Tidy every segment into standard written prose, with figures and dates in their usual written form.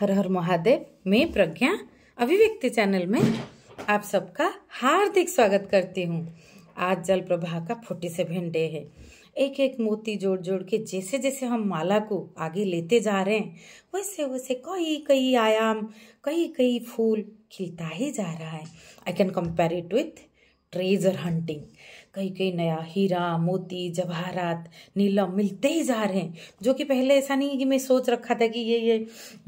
हर हर महादेव। मैं प्रज्ञा अभिव्यक्ति चैनल में आप सबका हार्दिक स्वागत करती हूँ। आज जल प्रभा का 47 डे है। एक एक मोती जोड़ जोड़ के जैसे जैसे हम माला को आगे लेते जा रहे हैं वैसे वैसे कई कई आयाम कई कई फूल खिलता ही जा रहा है। I can compare it with treasure hunting. कई कई नया हीरा मोती जवाहरात नीलम मिलते ही जा रहे हैं, जो कि पहले ऐसा नहीं कि मैं सोच रखा था कि ये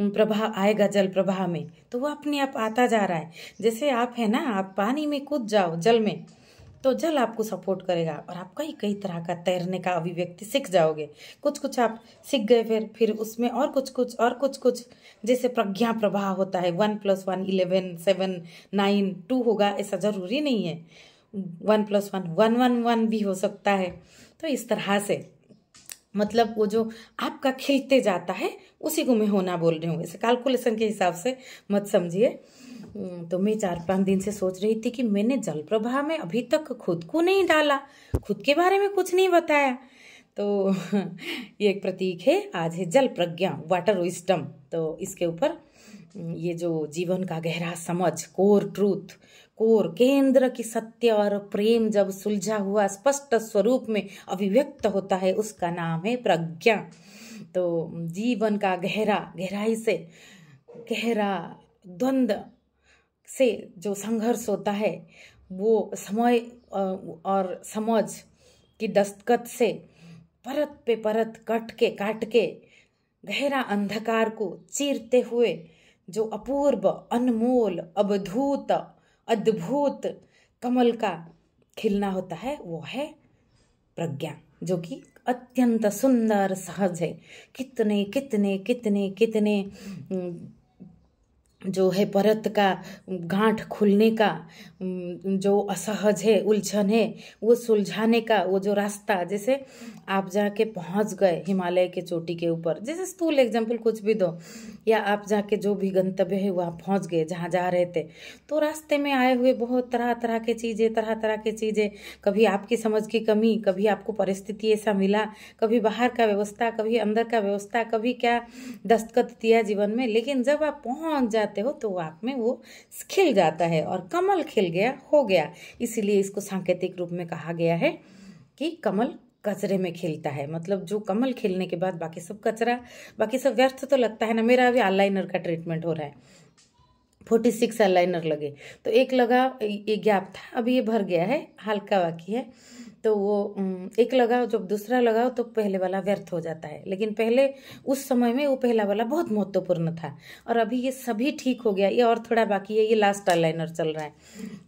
प्रभा आएगा जल प्रभा में, तो वो अपने आप आता जा रहा है। जैसे आप है ना, आप पानी में कूद जाओ जल में तो जल आपको सपोर्ट करेगा और आप कई कई तरह का तैरने का अभिव्यक्ति सीख जाओगे। कुछ कुछ आप सीख गए, फिर उसमें और कुछ कुछ जैसे प्रज्ञा प्रभा होता है। 1 + 1 11 7 9 2 होगा ऐसा जरूरी नहीं है। 1 + 1 1 1 1 भी हो सकता है। तो इस तरह से मतलब वो जो आपका खिलते जाता है उसी को मैं होना बोल रही हूँ। इसे कैलकुलेशन के हिसाब से मत समझिए। तो मैं 4-5 दिन से सोच रही थी कि मैंने जल प्रभा में अभी तक खुद को नहीं डाला, खुद के बारे में कुछ नहीं बताया। तो ये एक प्रतीक है। आज है जल प्रज्ञा, वाटर विजडम। तो इसके ऊपर ये जो जीवन का गहरा समझ, कोर ट्रूथ, कोर केंद्र की सत्य और प्रेम जब सुलझा हुआ स्पष्ट स्वरूप में अभिव्यक्त होता है, उसका नाम है प्रज्ञा। तो जीवन का गहराई से गहरा द्वंद्व से जो संघर्ष होता है, वो समय और समझ की दस्तखत से परत पे परत काट के गहरा अंधकार को चीरते हुए जो अपूर्व अनमोल अद्भुत कमल का खिलना होता है, वो है प्रज्ञा, जो कि अत्यंत सुंदर सहज है। कितने कितने कितने कितने जो है परत का गांठ खुलने का जो असहज है, उलझन है, वो सुलझाने का वो जो रास्ता। जैसे आप जाके पहुंच गए हिमालय के चोटी के ऊपर, जैसे स्थूल एग्जाम्पल कुछ भी दो, या आप जाके जो भी गंतव्य है वहाँ पहुंच गए जहाँ जा रहे थे, तो रास्ते में आए हुए बहुत तरह तरह की चीज़ें, कभी आपकी समझ की कमी, कभी आपको परिस्थिति ऐसा मिला, कभी बाहर का व्यवस्था, कभी अंदर का व्यवस्था, कभी क्या दस्तखत दिया जीवन में, लेकिन जब आप पहुंच जाते हो तो आप में वो खिल जाता है और कमल खिल गया, हो गया। इसीलिए इसको सांकेतिक रूप में कहा गया है कि कमल कचरे में खिलता है। मतलब जो कमल खिलने के बाद बाकी सब कचरा, बाकी सब व्यर्थ तो लगता है ना। मेरा अभी आईलाइनर का ट्रीटमेंट हो रहा है, 46 आईलाइनर लगे, तो एक लगा, एक गैप था, अभी ये भर गया है, हल्का बाकी है। तो वो एक लगाओ, जब दूसरा लगाओ तो पहले वाला व्यर्थ हो जाता है। लेकिन पहले उस समय में वो पहला वाला बहुत महत्वपूर्ण था, और अभी ये सभी ठीक हो गया। ये और थोड़ा बाकी है, ये लास्ट आईलाइनर चल रहा है।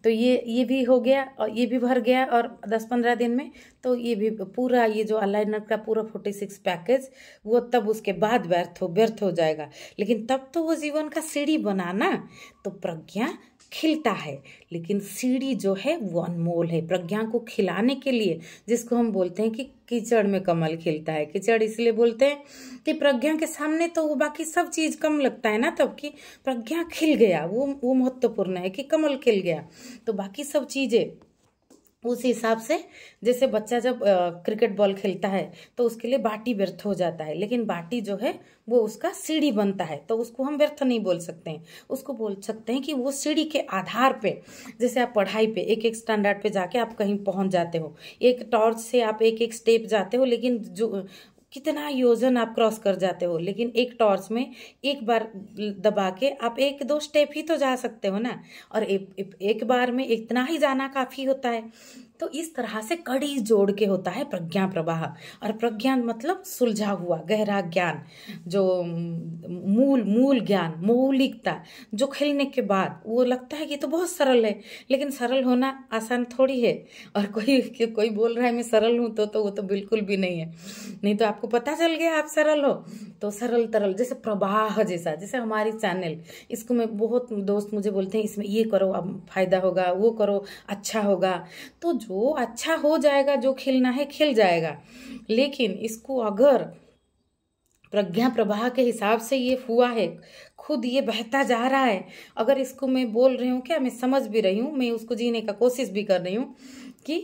तो ये भी हो गया और ये भी भर गया, और 10-15 दिन में तो ये भी पूरा, ये जो आईलाइनर का पूरा 46 पैकेज, वो तब उसके बाद व्यर्थ हो जाएगा। लेकिन तब तो वो जीवन का सीढ़ी बनाना, तो प्रज्ञा खिलता है। लेकिन सीढ़ी जो है वो अनमोल है। प्रज्ञा को खिलाने के लिए, जिसको हम बोलते हैं कि कीचड़ में कमल खिलता है। कीचड़ इसलिए बोलते हैं कि प्रज्ञा के सामने तो वो बाकी सब चीज कम लगता है ना, तब कि प्रज्ञा खिल गया, वो महत्वपूर्ण है कि कमल खिल गया। तो बाकी सब चीजें उस हिसाब से, जैसे बच्चा जब क्रिकेट बॉल खेलता है तो उसके लिए बाटी व्यर्थ हो जाता है, लेकिन बाटी जो है वो उसका सीढ़ी बनता है, तो उसको हम व्यर्थ नहीं बोल सकते हैं। उसको बोल सकते हैं कि वो सीढ़ी के आधार पे, जैसे आप पढ़ाई पे एक एक स्टैंडर्ड पे जाके आप कहीं पहुंच जाते हो, एक टॉर्च से आप एक एक स्टेप जाते हो, लेकिन जो कितना योजन आप क्रॉस कर जाते हो, लेकिन एक टॉर्च में एक बार दबा के आप 1-2 स्टेप ही तो जा सकते हो ना, और एक बार में इतना ही जाना काफी होता है। तो इस तरह से कड़ी जोड़ के होता है प्रज्ञा प्रवाह। और प्रज्ञा मतलब सुलझा हुआ गहरा ज्ञान, जो मूल ज्ञान, मौलिकता, जो खिलने के बाद वो लगता है कि तो बहुत सरल है, लेकिन सरल होना आसान थोड़ी है। और कोई बोल रहा है मैं सरल हूं, तो वो तो बिल्कुल भी नहीं है। नहीं तो आपको पता चल गया आप सरल हो, तो सरल तरल, जैसे प्रवाह जैसे हमारी चैनल, इसको मैं, बहुत दोस्त मुझे बोलते हैं इसमें ये करो अब फायदा होगा, वो करो अच्छा होगा। तो जो अच्छा हो जाएगा, जो खिलना है खिल जाएगा। लेकिन इसको अगर प्रज्ञा प्रवाह के हिसाब से ये हुआ है, खुद ये बहता जा रहा है, अगर इसको मैं बोल रही हूँ, क्या मैं समझ भी रही हूँ, मैं उसको जीने का कोशिश भी कर रही हूँ, कि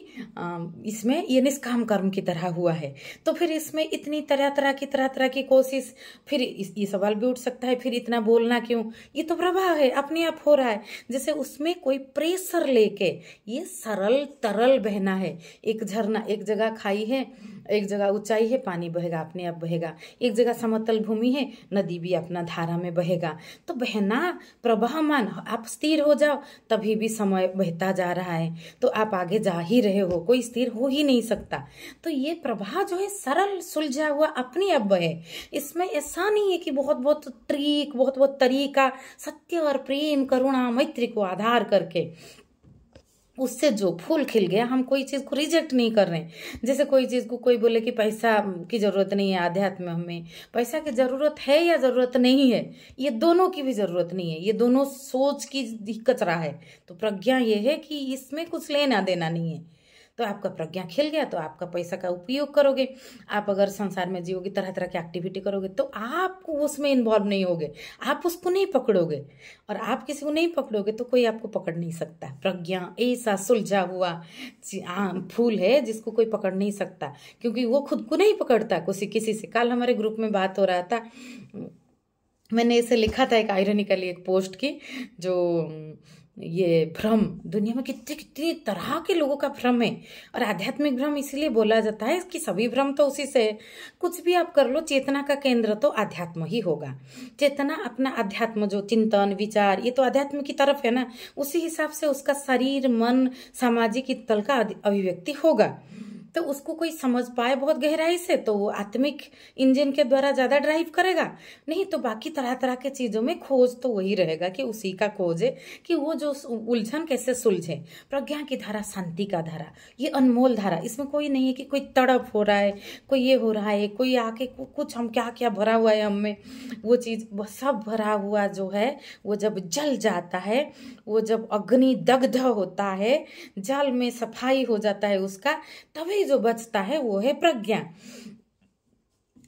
इसमें ये निष्काम कर्म की तरह हुआ है। तो फिर इसमें इतनी तरह तरह की कोशिश, फिर ये सवाल भी उठ सकता है फिर इतना बोलना क्यों? ये तो प्रभाव है, अपने आप हो रहा है। जैसे उसमें कोई प्रेशर लेके, ये सरल तरल बहना है। एक झरना, एक जगह खाई है, एक जगह ऊंचाई है, पानी बहेगा, अपने आप बहेगा। एक जगह समतल भूमि है, नदी भी अपना धारा में बहेगा। तो बहना प्रवाहमान, आप स्थिर हो जाओ तभी भी समय बहता जा रहा है, तो आप आगे जा ही रहे हो, कोई स्थिर हो ही नहीं सकता। तो ये प्रवाह जो है सरल सुलझा हुआ अपने आप बहे। इसमें ऐसा नहीं है कि बहुत बहुत ट्रिक, बहुत बहुत तरीका, सत्य और प्रेम करुणा मैत्री को आधार करके उससे जो फूल खिल गया। हम कोई चीज को रिजेक्ट नहीं कर रहे हैं। जैसे कोई चीज को कोई बोले कि पैसा की जरूरत नहीं है, आध्यात्म में हमें पैसा की जरूरत है या जरूरत नहीं है, ये दोनों की भी जरूरत नहीं है, ये दोनों सोच की कचरा है। तो प्रज्ञा ये है कि इसमें कुछ लेना देना नहीं है। तो आपका प्रज्ञा खिल गया तो आपका पैसा का उपयोग करोगे। आप अगर संसार में जियोगे, तरह तरह की एक्टिविटी करोगे, तो आप उसमें इन्वॉल्व नहीं होगे, आप उसको नहीं पकड़ोगे। और आप किसी को नहीं पकड़ोगे तो कोई आपको पकड़ नहीं सकता। प्रज्ञा ऐसा सुलझा हुआ फूल है जिसको कोई पकड़ नहीं सकता, क्योंकि वो खुद को नहीं पकड़ता किसी से। कल हमारे ग्रुप में बात हो रहा था, मैंने इसे लिखा था एक आयरनिकली एक पोस्ट की, जो ये भ्रम, दुनिया में कितनी कितनी तरह के लोगों का भ्रम है। और आध्यात्मिक भ्रम इसीलिए बोला जाता है कि सभी भ्रम तो उसी से है। कुछ भी आप कर लो, चेतना का केंद्र तो आध्यात्म ही होगा। चेतना अपना अध्यात्म, जो चिंतन विचार, ये तो आध्यात्म की तरफ है ना। उसी हिसाब से उसका शरीर मन सामाजिक तल का अभिव्यक्ति होगा। तो उसको कोई समझ पाए बहुत गहराई से तो वो आत्मिक इंजन के द्वारा ज्यादा ड्राइव करेगा। नहीं तो बाकी तरह तरह के चीजों में खोज तो वही रहेगा कि उसी का खोज है कि वो जो उलझन कैसे सुलझे। प्रज्ञा की धारा, शांति का धारा, ये अनमोल धारा। इसमें कोई नहीं है कि कोई तड़प हो रहा है, कोई ये हो रहा है, कोई आके कुछ हम क्या क्या भरा हुआ है हम में, वो चीज सब भरा हुआ जो है वो जब जल जाता है, वो जब अग्नि दग्ध होता है, जल में सफाई हो जाता है उसका, तभी जो बचता है वो है प्रज्ञा।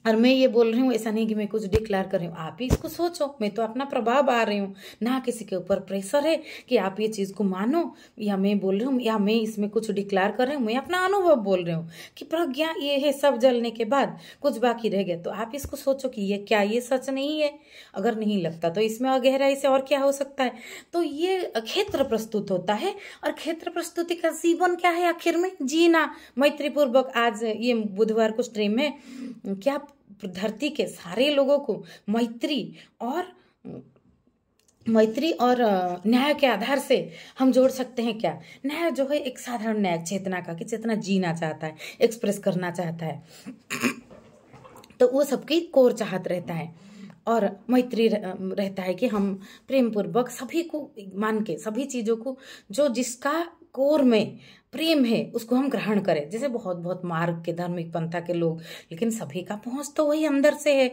और मैं ये बोल रही हूँ, ऐसा नहीं कि मैं कुछ डिक्लेयर कर रही हूँ, आप ही इसको सोचो। मैं तो अपना प्रभाव बा रही हूँ, ना किसी के ऊपर प्रेशर है कि आप ये चीज को मानो, या मैं बोल रही हूँ या मैं इसमें कुछ डिक्लेयर कर रही हूँ। मैं अपना अनुभव बोल रही हूँ कि प्रज्ञा ये है, सब जलने के बाद कुछ बाकी रह गया। तो आप इसको सोचो कि ये क्या, ये सच नहीं है? अगर नहीं लगता तो इसमें गहराई से और क्या हो सकता है? तो ये क्षेत्र प्रस्तुत होता है। और क्षेत्र प्रस्तुति का जीवन क्या है? आखिर में जीना मैत्री पूर्वक। आज ये बुधवार को स्ट्रीम में क्या धरती के सारे लोगों को मैत्री और न्याय के आधार से हम जोड़ सकते हैं क्या? न्याय जो है एक साधारण न्याय चेतना का, कि चेतना जीना चाहता है, एक्सप्रेस करना चाहता है, तो वो सबकी कोर चाहत रहता है। और मैत्री रहता है कि हम प्रेम पूर्वक सभी को मान के, सभी चीजों को जो जिसका कोर में प्रेम है उसको हम ग्रहण करें। जैसे बहुत बहुत मार्ग के धार्मिक पंथा के लोग, लेकिन सभी का पहुंच तो वही अंदर से है।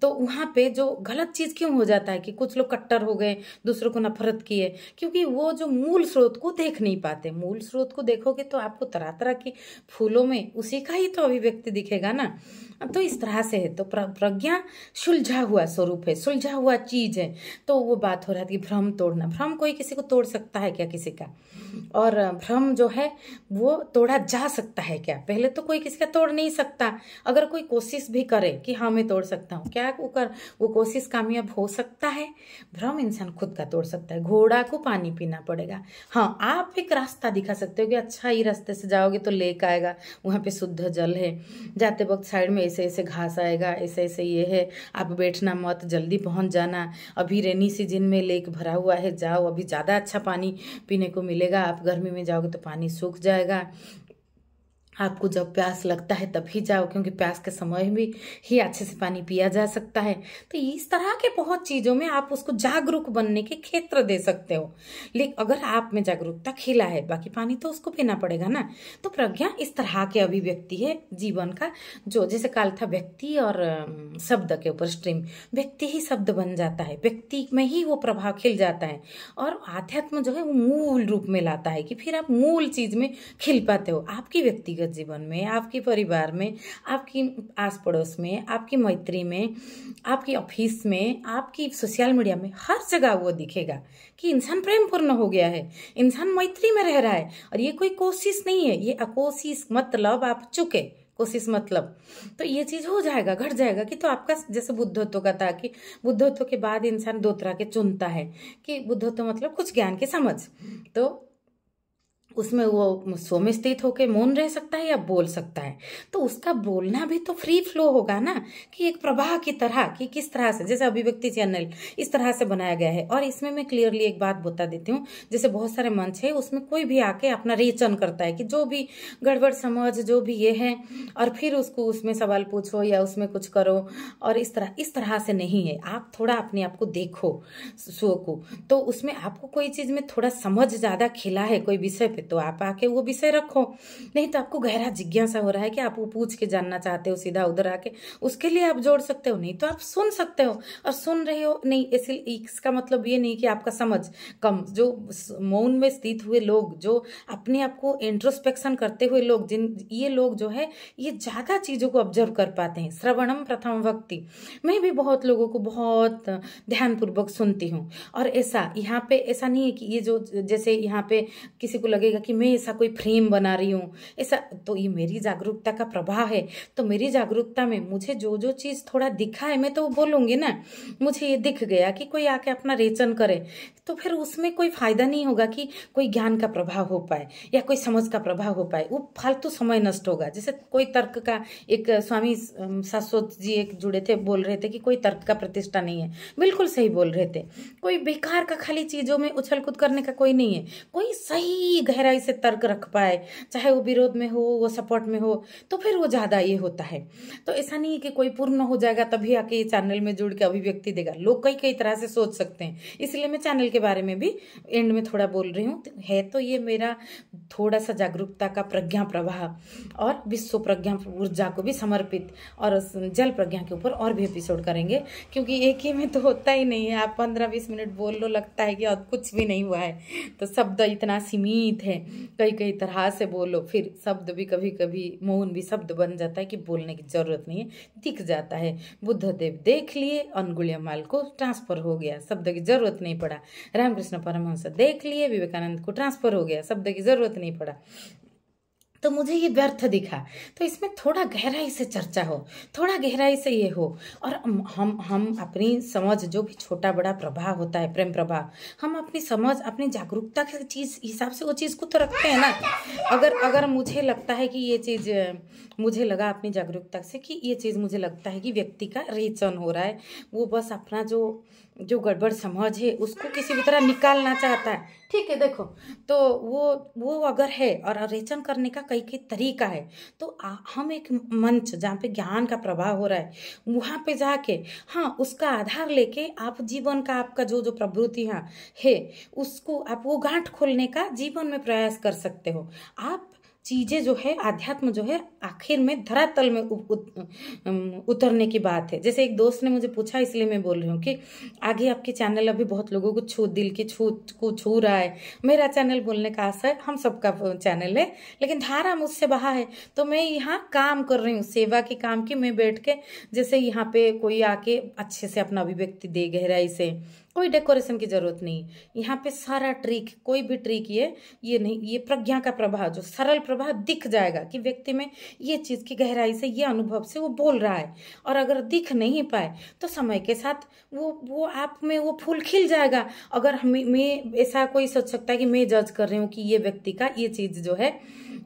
तो वहां पे जो गलत चीज क्यों हो जाता है कि कुछ लोग कट्टर हो गए, दूसरों को नफरत किए, क्योंकि वो जो मूल स्रोत को देख नहीं पाते। मूल स्रोत को देखोगे तो आपको तरह तरह के फूलों में उसी का ही तो अभिव्यक्ति दिखेगा ना। तो इस तरह से है। तो प्रज्ञा सुलझा हुआ स्वरूप है, सुलझा हुआ चीज है। तो वो बात हो रहा है कि भ्रम तोड़ना, भ्रम कोई किसी को तोड़ सकता है क्या? किसी का? और भ्रम जो है वो तोड़ा जा सकता है क्या? पहले तो कोई किसी का तोड़ नहीं सकता। अगर कोई कोशिश भी करे कि हाँ मैं तोड़ सकता हूँ, क्या वो कोशिश कामयाब हो सकता है? भ्रम इंसान खुद का तोड़ सकता है। घोड़ा को पानी पीना पड़ेगा। हाँ, आप एक रास्ता दिखा सकते हो कि अच्छा ही रास्ते से जाओगे तो लेक आएगा, वहां पे शुद्ध जल है, जाते वक्त साइड में ऐसे ऐसे घास आएगा, ऐसे ऐसे ये है, आप बैठना मत, जल्दी पहुंच जाना, अभी रेनी सीजन में लेक भरा हुआ है, जाओ, अभी ज्यादा अच्छा पानी पीने को मिलेगा, आप गर्मी में जाओगे तो पानी सूख जाएगा, आपको जब प्यास लगता है तभी जाओ, क्योंकि प्यास के समय भी ही अच्छे से पानी पिया जा सकता है। तो इस तरह के बहुत चीजों में आप उसको जागरूक बनने के क्षेत्र दे सकते हो। लेकिन अगर आप में जागरूकता खिला है, बाकी पानी तो उसको पीना पड़ेगा ना। तो प्रज्ञा इस तरह के अभिव्यक्ति है जीवन का, जो जैसे काल था व्यक्ति और शब्द के ऊपर स्ट्रीम, व्यक्ति ही शब्द बन जाता है, व्यक्ति में ही वो प्रभाव खिल जाता है। और आध्यात्म जो है वो मूल रूप में लाता है कि फिर आप मूल चीज में खिल पाते हो। आपकी व्यक्तिगत व्यक्तिगत जीवन में, आपके परिवार में, आपकी आस पड़ोस में, आपकी मैत्री में, आपकी ऑफिस में, आपकी सोशल मीडिया में, हर जगह वो दिखेगा कि इंसान प्रेम पूर्ण हो गया है, इंसान मैत्री में रह रहा है। और ये कोई कोशिश नहीं है, ये अकोशिश, मतलब आप चुके, कोशिश मतलब, तो ये चीज हो जाएगा, घट जाएगा कि तो आपका जैसे बुद्धत्व का था कि बुद्धत्व के बाद इंसान दो तरह के चुनता है कि बुद्धत्व मतलब कुछ ज्ञान की समझ, तो उसमें वो सो में स्थित होकर मौन रह सकता है या बोल सकता है। तो उसका बोलना भी तो फ्री फ्लो होगा ना, कि एक प्रवाह की तरह, कि किस तरह से, जैसे अभिव्यक्ति चैनल इस तरह से बनाया गया है। और इसमें मैं क्लियरली एक बात बता देती हूँ, जैसे बहुत सारे मंच है, उसमें कोई भी आके अपना रेचन करता है कि जो भी गड़बड़ समझ, जो भी ये है, और फिर उसको उसमें सवाल पूछो या उसमें कुछ करो, और इस तरह से नहीं है। आप थोड़ा अपने आप को देखो, शो को, तो उसमें आपको कोई चीज में थोड़ा समझ ज्यादा खिला है कोई विषय पे, तो आप आके वो विषय रखो। नहीं तो आपको गहरा जिज्ञासा हो रहा है कि आप वो पूछ के जानना चाहते हो सीधा उधर आके, उसके लिए आप जोड़ सकते हो। नहीं तो आप सुन सकते हो, और सुन रहे हो नहीं, इसका मतलब ये नहीं कि आपका समझ कम। जो मौन में स्थित हुए लोग, जो अपने आप को इंट्रोस्पेक्शन करते हुए लोग, ये लोग जो है ये ज्यादा चीजों को ऑब्जर्व कर पाते हैं। श्रवणम प्रथम भक्ति, मैं भी बहुत लोगों को बहुत ध्यानपूर्वक सुनती हूँ। और ऐसा यहाँ पे ऐसा नहीं है कि ये जो, जैसे यहाँ पे किसी को लगेगा कि मैं ऐसा कोई फ्रेम बना रही हूँ, ऐसा, तो ये मेरी जागरूकता का प्रभाव है। तो मेरी जागरूकता में मुझे जो जो चीज थोड़ा दिखा है, मैं तो बोलूंगी ना, मुझे ये दिख गया कि कोई आके अपना रेचन करे, तो फिर उसमें कोई फायदा नहीं होगा कि कोई ज्ञान का प्रभाव हो पाए या कोई समझ का प्रभाव हो पाए, वो फालतू समय नष्ट होगा। जैसे कोई तर्क का, एक स्वामी शाश्वत जी एक जुड़े थे, बोल रहे थे कि कोई तर्क का प्रतिष्ठा नहीं है। बिल्कुल सही बोल रहे थे। कोई बेकार का खाली चीजों में उछल कूद करने का कोई नहीं है। कोई सही गहराई से तर्क रख पाए, चाहे वो विरोध में हो, वो सपोर्ट में हो, तो फिर वो ज्यादा ये होता है। तो ऐसा नहीं है कि कोई पूर्ण हो जाएगा तभी आके चैनल में जुड़ के अभिव्यक्ति देगा। लोग कई कई तरह से सोच सकते हैं, इसलिए मैं चैनल के बारे में भी एंड में थोड़ा बोल रही हूँ। है तो ये मेरा थोड़ा सा जागरूकता का प्रज्ञा प्रवाह और विश्व प्रज्ञा ऊर्जा को भी समर्पित, और जल प्रज्ञा के ऊपर और भी एपिसोड करेंगे, क्योंकि एक ही में तो होता ही नहीं है। आप 15-20 मिनट बोल लो, लगता है कि अब कुछ भी नहीं हुआ है। तो शब्द इतना सीमित है, कई कई तरह से बोलो, फिर शब्द भी कभी कभी मौन भी शब्द बन जाता है कि बोलने की जरूरत नहीं है, दिख जाता है। बुद्धदेव देख लिए, अंगुलियामाल को ट्रांसफर हो गया, शब्द की जरूरत नहीं पड़ा। रामकृष्ण परमहंस देख लिए, विवेकानंद को ट्रांसफर हो गया, शब्द की जरूरत नहीं पड़ा। तो मुझे ये व्यर्थ दिखा। तो इसमें थोड़ा गहराई से चर्चा हो, थोड़ा गहराई से ये हो, और हम अपनी समझ, जो भी छोटा बड़ा प्रभाव होता है, प्रेम प्रभाव, हम अपनी समझ, अपनी जागरूकता के चीज हिसाब से वो चीज को तो रखते हैं ना। अगर मुझे लगता है कि ये चीज, मुझे लगा अपनी जागरूकता से कि ये चीज मुझे लगता है कि व्यक्ति का रेचन हो रहा है, वो बस अपना जो गड़बड़ समझ है उसको किसी भी तरह निकालना चाहता है, ठीक है। देखो, तो वो अगर है और रेचन करने का कई कई तरीका है, तो हम एक मंच जहाँ पे ज्ञान का प्रभाव हो रहा है, वहाँ पे जाके, हाँ, उसका आधार लेके आप जीवन का, आपका जो जो प्रवृत्तियाँ है, उसको आप वो गांठ खोलने का जीवन में प्रयास कर सकते हो। आप चीजें जो है, अध्यात्म जो है, आखिर में धरातल में उतरने की बात है। जैसे एक दोस्त ने मुझे पूछा, इसलिए मैं बोल रही हूँ कि आगे आपके चैनल अभी बहुत लोगों को दिल की छू रहा है। मेरा चैनल बोलने का आशय हम सबका चैनल है, लेकिन धारा मुझसे बहा है, तो मैं यहाँ काम कर रही हूँ, सेवा के काम की। मैं बैठ के, जैसे यहाँ पे कोई आके अच्छे से अपना अभिव्यक्ति दे गहराई से, कोई डेकोरेशन की जरूरत नहीं। यहाँ पे सारा ट्रिक, कोई भी ट्रिक ये नहीं, ये प्रज्ञा का प्रभाव, जो सरल प्रभाव दिख जाएगा कि व्यक्ति में ये चीज की गहराई से, ये अनुभव से वो बोल रहा है। और अगर दिख नहीं पाए तो समय के साथ वो आप में वो फूल खिल जाएगा। अगर मैं ऐसा कोई सोच सकता है कि मैं जज कर रही हूँ कि ये व्यक्ति का ये चीज जो है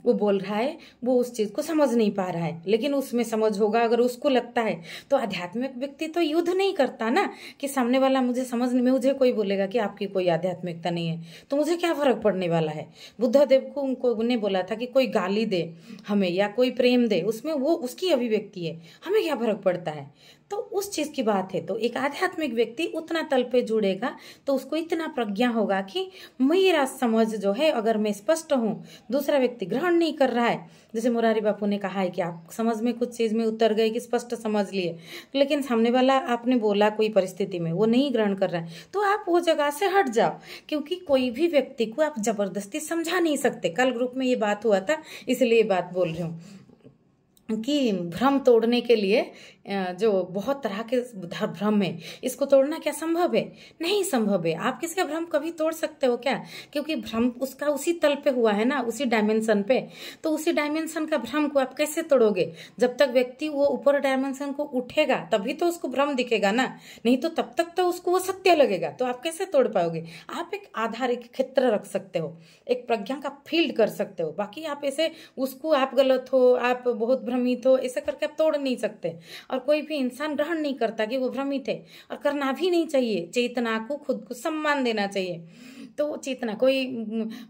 वो बोल रहा है, वो उस चीज को समझ नहीं पा रहा है, लेकिन उसमें समझ होगा अगर उसको लगता है। तो आध्यात्मिक व्यक्ति तो युद्ध नहीं करता ना, कि सामने वाला मुझे समझ नहीं, मुझे कोई बोलेगा कि आपकी कोई आध्यात्मिकता नहीं है तो मुझे क्या फर्क पड़ने वाला है। बुद्धदेव को उन्हें बोला था कि कोई गाली दे हमें या कोई प्रेम दे, उसमें वो उसकी अभिव्यक्ति है, हमें क्या फर्क पड़ता है। तो उस चीज की बात है। तो एक आध्यात्मिक व्यक्ति उतना तल पे जुड़ेगा तो उसको इतना प्रज्ञा होगा कि मेरा समझ जो है, अगर मैं स्पष्ट हूँ, दूसरा व्यक्ति ग्रहण नहीं कर रहा है, जैसे मुरारी बापू ने कहा है कि आप समझ में कुछ चीज में उतर गए कि स्पष्ट समझ लिए, लेकिन सामने वाला आपने बोला कोई परिस्थिति में वो नहीं ग्रहण कर रहा है, तो आप वो जगह से हट जाओ, क्योंकि कोई भी व्यक्ति को आप जबरदस्ती समझा नहीं सकते। कल ग्रुप में ये बात हुआ था, इसलिए ये बात बोल रही हूँ कि भ्रम तोड़ने के लिए जो बहुत तरह के भ्रम है, इसको तोड़ना क्या संभव है? नहीं संभव है। आप किसी का भ्रम कभी तोड़ सकते हो क्या? क्योंकि भ्रम उसका उसी तल पे हुआ है ना, उसी डायमेंशन पे। तो उसी डायमेंशन का भ्रम को आप कैसे तोड़ोगे? जब तक व्यक्ति वो ऊपर डायमेंशन को उठेगा तभी तो उसको भ्रम दिखेगा ना, नहीं तो तब तक तो उसको वो सत्य लगेगा। तो आप कैसे तोड़ पाओगे? आप एक आधार, एक क्षेत्र रख सकते हो, एक प्रज्ञा का फील्ड कर सकते हो। बाकी आप ऐसे उसको आप गलत हो, आप बहुत भ्रमित हो, ऐसा करके आप तोड़ नहीं सकते। और कोई भी इंसान ग्रहण नहीं करता कि वो भ्रमित है, और करना भी नहीं चाहिए। चेतना को, खुद को सम्मान देना चाहिए। तो चेतना कोई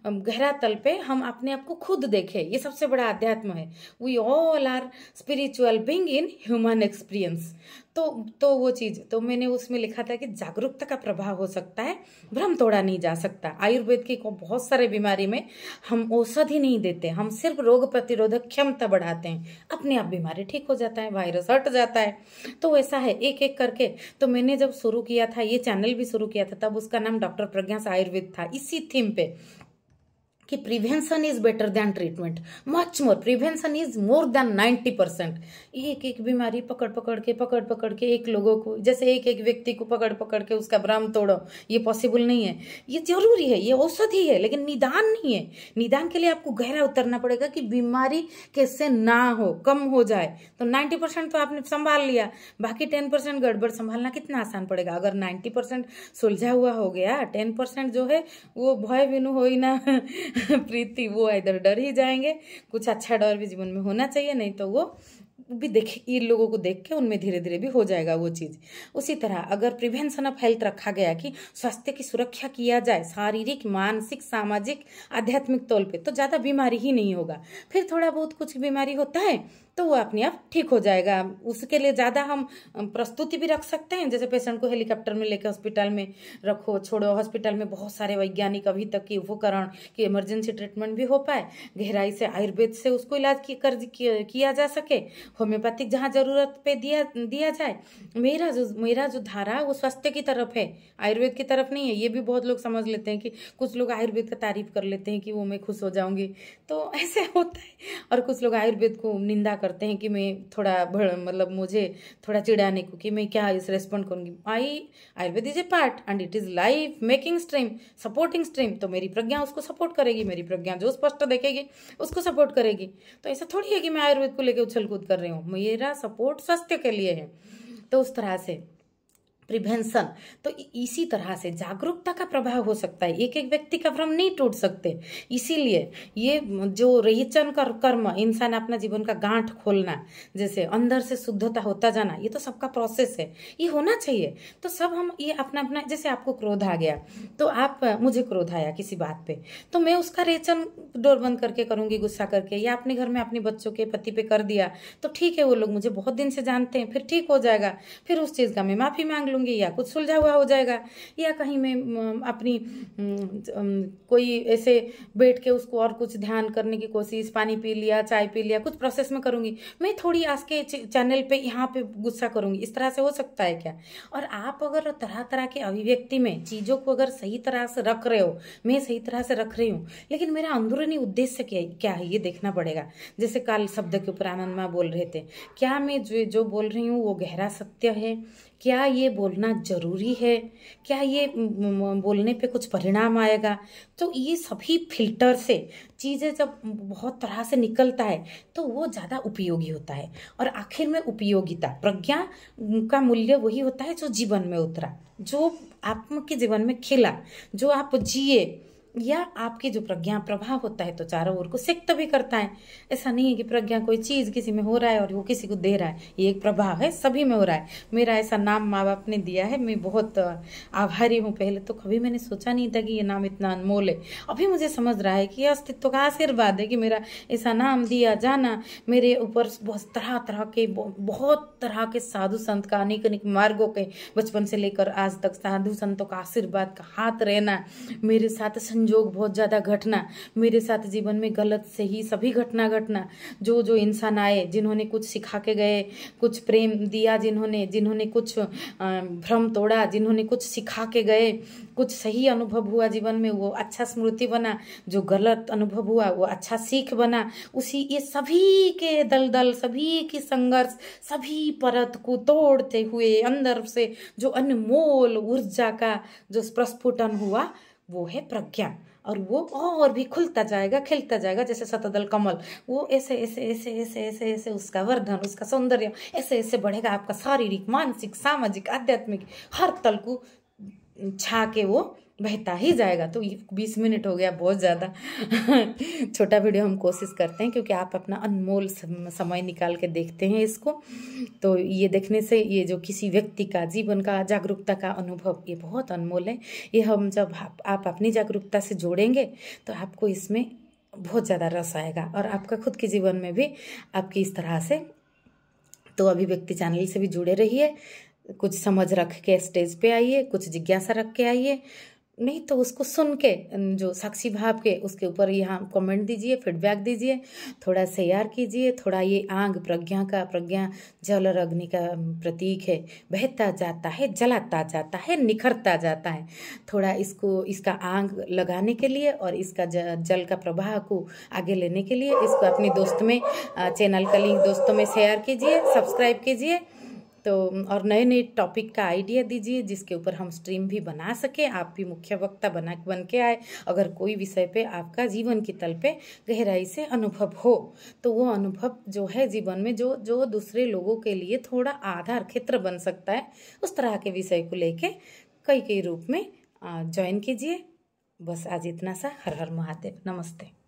गहरा तल पे हम अपने आप को खुद देखें, ये सबसे बड़ा अध्यात्म है। We all are spiritual being in human experience. तो वो चीज तो मैंने उसमें लिखा था कि जागरूकता का प्रभाव हो सकता है, भ्रम तोड़ा नहीं जा सकता। आयुर्वेद की बहुत सारे बीमारी में हम औषधि नहीं देते, हम सिर्फ रोग प्रतिरोधक क्षमता बढ़ाते हैं, अपने आप बीमारी ठीक हो जाता है, वायरस हट जाता है। तो वैसा है एक एक करके। तो मैंने जब शुरू किया था, ये चैनल भी शुरू किया था, तब उसका नाम डॉक्टर प्रज्ञा आयुर्वेद था, इसी थीम पे कि prevention is better than treatment, much more, prevention is more than 90%। एक एक बीमारी पकड़ पकड़ के एक लोगों को, जैसे एक एक व्यक्ति को पकड़ के उसका भ्रम तोड़ो, ये पॉसिबल नहीं है। ये जरूरी है, ये औषधि है, लेकिन निदान नहीं है। निदान के लिए आपको गहरा उतरना पड़ेगा कि बीमारी कैसे ना हो, कम हो जाए। तो 90% तो आपने संभाल लिया, बाकी 10% गड़बड़ संभालना कितना आसान पड़ेगा। अगर 90% सुलझा हुआ हो गया, 10% जो है वो भय बिनु हो ही ना प्रीति, वो इधर डर ही जाएंगे। कुछ अच्छा डर भी जीवन में होना चाहिए, नहीं तो वो भी देखे, इन लोगों को देख के उनमें धीरे धीरे भी हो जाएगा वो चीज। उसी तरह अगर प्रिवेंशन ऑफ हेल्थ रखा गया कि स्वास्थ्य की सुरक्षा किया जाए, शारीरिक, मानसिक, सामाजिक, आध्यात्मिक तौर पे, तो ज्यादा बीमारी ही नहीं होगा। फिर थोड़ा बहुत कुछ बीमारी होता है तो वो अपने आप ठीक हो जाएगा। उसके लिए ज्यादा हम प्रस्तुति भी रख सकते हैं, जैसे पेशेंट को हेलीकॉप्टर में लेकर हॉस्पिटल में रखो, छोड़ो। हॉस्पिटल में बहुत सारे वैज्ञानिक अभी तक के उपकरण कि इमरजेंसी ट्रीटमेंट भी हो पाए, गहराई से आयुर्वेद से उसको इलाज किया जा सके, होम्योपैथिक जहाँ जरूरत पे दिया जाए। मेरा जो धारा वो स्वास्थ्य की तरफ है, आयुर्वेद की तरफ नहीं है। ये भी बहुत लोग समझ लेते हैं कि कुछ लोग आयुर्वेद का तारीफ कर लेते हैं कि वो मैं खुश हो जाऊंगी, तो ऐसे होता है। और कुछ लोग आयुर्वेद को निंदा करते हैं कि मैं थोड़ा मतलब मुझे थोड़ा चिढ़ाने को कि मैं क्या इस रेस्पॉन्ड करूंगी। Ayurveda is a part and it is life making stream, supporting stream. तो मेरी प्रज्ञा उसको सपोर्ट करेगी, मेरी प्रज्ञा जो स्पष्ट देखेगी उसको सपोर्ट करेगी। तो ऐसा थोड़ी है कि मैं आयुर्वेद को लेकर उछल कूद कर रही हूँ, मेरा सपोर्ट स्वास्थ्य के लिए है। तो उस तरह से प्रिवेंशन, तो इसी तरह से जागरूकता का प्रभाव हो सकता है। एक एक व्यक्ति का भ्रम नहीं टूट सकते। इसीलिए ये जो रेचन का कर्म, इंसान अपना जीवन का गांठ खोलना, जैसे अंदर से शुद्धता होता जाना, ये तो सबका प्रोसेस है, ये होना चाहिए। तो सब हम ये अपना अपना, जैसे आपको क्रोध आ गया तो आप, मुझे क्रोध आया किसी बात पे, तो मैं उसका रेचन डोर बंद करके करूंगी, गुस्सा करके, या अपने घर में अपने बच्चों के पति पे कर दिया तो ठीक है, वो लोग मुझे बहुत दिन से जानते हैं, फिर ठीक हो जाएगा। फिर उस चीज का मैं माफी मांग लूंगी, या कुछ सुलझा हुआ हो जाएगा। या कहीं मैं अपनी कोई ऐसे बैठ के उसको और कुछ ध्यान करने की कोशिश, पानी पी लिया, चाय पी लिया, कुछ प्रोसेस में करूंगी। मैं थोड़ी आज के चैनल पे यहाँ पे गुस्सा करूंगी, इस तरह से हो सकता है क्या? और आप अगर तरह तरह के अभिव्यक्ति में चीजों को अगर सही तरह से रख रहे हो, मैं सही तरह से रख रही हूँ, लेकिन मेरा अंदरूनी उद्देश्य क्या है ये देखना पड़ेगा। जैसे काल शब्द के ऊपर आनंद माँ बोल रहे थे, क्या मैं जो बोल रही हूँ वो गहरा सत्य है? क्या ये बोलना जरूरी है? क्या ये बोलने पे कुछ परिणाम आएगा? तो ये सभी फिल्टर से चीजें जब बहुत तरह से निकलता है तो वो ज्यादा उपयोगी होता है। और आखिर में उपयोगिता, प्रज्ञा का मूल्य वही होता है जो जीवन में उतरा, जो आपके जीवन में खिला, जो आप जिए, या आपकी जो प्रज्ञा प्रभाव होता है तो चारों ओर को सिक्त भी करता है। ऐसा नहीं है कि प्रज्ञा कोई चीज किसी में हो रहा है और वो किसी को दे रहा है, ये एक प्रभाव है, सभी में हो रहा है। मेरा ऐसा नाम माँ बाप ने दिया है, मैं बहुत आभारी हूँ। पहले तो कभी मैंने सोचा नहीं था कि ये नाम इतना अनमोल है। अभी मुझे समझ रहा है कि अस्तित्व का आशीर्वाद है कि मेरा ऐसा नाम दिया जाना। मेरे ऊपर बहुत तरह के साधु संत का अनेक अनेक मार्गों के बचपन से लेकर आज तक साधु संतों का आशीर्वाद का हाथ रहना, मेरे साथ संजोग बहुत ज्यादा घटना, मेरे साथ जीवन में गलत से ही सभी घटना घटना, जो इंसान आए जिन्होंने कुछ सिखा के गए, कुछ प्रेम दिया, जिन्होंने कुछ भ्रम तोड़ा, जिन्होंने कुछ सिखा के गए, कुछ सही अनुभव हुआ जीवन में वो अच्छा स्मृति बना, जो गलत अनुभव हुआ वो अच्छा सीख बना। उसी ये सभी के दलदल, सभी की संघर्ष, सभी परत को तोड़ते हुए अंदर से जो अनमोल ऊर्जा का जो प्रस्फुटन हुआ वो है प्रज्ञा। और वो और भी खुलता जाएगा, खिलता जाएगा, जैसे शतदल कमल। वो ऐसे ऐसे ऐसे ऐसे ऐसे ऐसे उसका वर्धन, उसका सौंदर्य ऐसे ऐसे बढ़ेगा। आपका शारीरिक, मानसिक, सामाजिक, आध्यात्मिक हर तल को छा के वो बहता ही जाएगा। तो 20 मिनट हो गया, बहुत ज़्यादा छोटा वीडियो हम कोशिश करते हैं, क्योंकि आप अपना अनमोल समय निकाल के देखते हैं इसको। तो ये देखने से ये जो किसी व्यक्ति का जीवन का जागरूकता का अनुभव ये बहुत अनमोल है। ये हम जब आप अपनी जागरूकता से जोड़ेंगे तो आपको इसमें बहुत ज़्यादा रस आएगा, और आपका खुद के जीवन में भी आपकी इस तरह से। तो अभिव्यक्ति चैनल से भी जुड़े रहिए, कुछ समझ रख के स्टेज पे आइए, कुछ जिज्ञासा रख के आइए, नहीं तो उसको सुन के जो साक्षी भाव के उसके ऊपर यहाँ कमेंट दीजिए, फीडबैक दीजिए, थोड़ा शेयर कीजिए। थोड़ा ये आग प्रज्ञा जल और अग्नि का प्रतीक है, बहता जाता है, जलाता जाता है, निखरता जाता है। थोड़ा इसका आग लगाने के लिए और इसका जल का प्रवाह को आगे लेने के लिए इसको अपने दोस्त में चैनल का लिंक दोस्तों में शेयर कीजिए, सब्सक्राइब कीजिए। तो और नए नए टॉपिक का आइडिया दीजिए जिसके ऊपर हम स्ट्रीम भी बना सके, आप भी मुख्य वक्ता बन के आए। अगर कोई विषय पे आपका जीवन की तल पे गहराई से अनुभव हो तो वो अनुभव जो है जीवन में जो दूसरे लोगों के लिए थोड़ा आधार क्षेत्र बन सकता है, उस तरह के विषय को लेके कई रूप में ज्वाइन कीजिए। बस आज इतना सा। हर हर महादेव, नमस्ते।